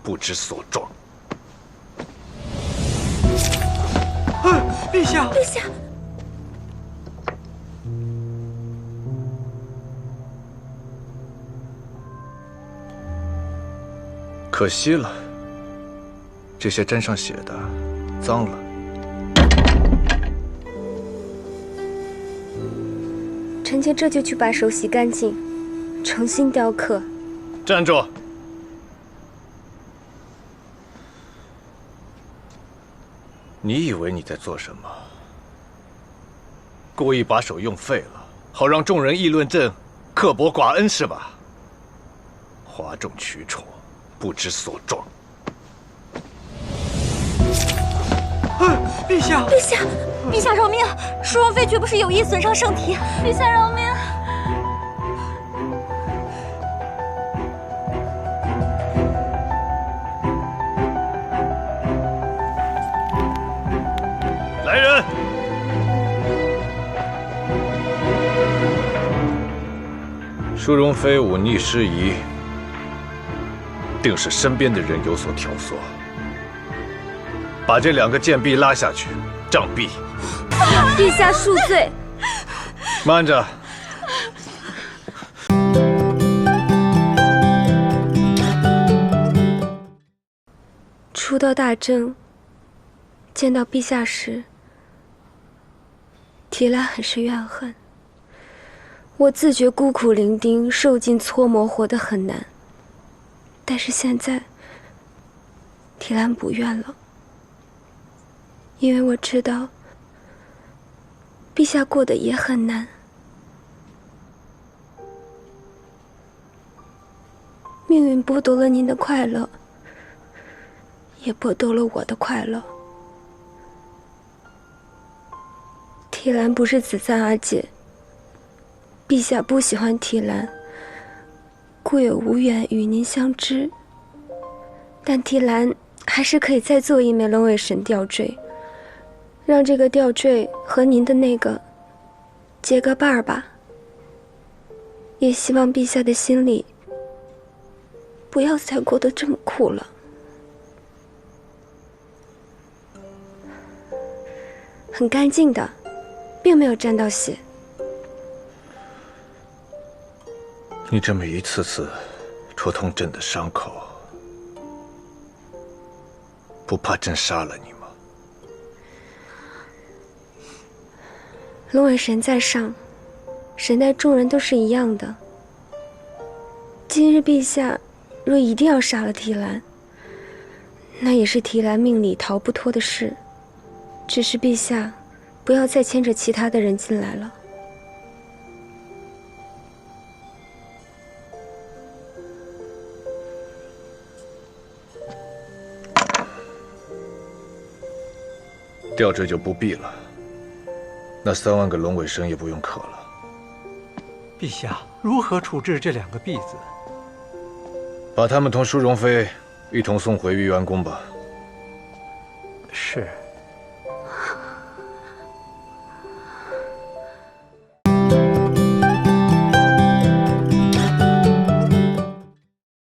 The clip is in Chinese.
不知所状。陛下，陛下，可惜了，这些沾上血的，脏了。臣妾这就去把手洗干净，重新雕刻。站住！你以为你在做什么？故意把手用废了，好让众人议论朕刻薄寡恩是吧？哗众取宠，不知所状。陛下，陛下，陛下饶命！淑容妃绝不是有意损伤圣体，陛下饶命！来人！淑容妃忤逆失仪，定是身边的人有所挑唆。把这2个贱婢拉下去，杖毙。陛下恕罪。慢着。初到大郑，见到陛下时，提兰很是怨恨。我自觉孤苦伶仃，受尽搓磨，活得很难。但是现在，提兰不怨了。因为我知道，陛下过得也很难。命运剥夺了您的快乐，也剥夺了我的快乐。提兰不是子赞阿姐，陛下不喜欢提兰，故也无缘与您相知。但提兰还是可以再做一枚龙尾神吊坠。让这个吊坠和您的那个结个伴儿吧。也希望陛下的心里不要再过得这么苦了。很干净的，并没有沾到血。你这么一次次戳痛朕的伤口，不怕朕杀了你吗？龙尾神在上，神待众人都是一样的。今日陛下若一定要杀了提兰，那也是提兰命里逃不脱的事。只是陛下不要再牵着其他的人进来了。吊坠就不必了，那3万个龙尾神也不用刻了。陛下如何处置这2个婢子？把他们同淑容妃一同送回玉安宫吧。是。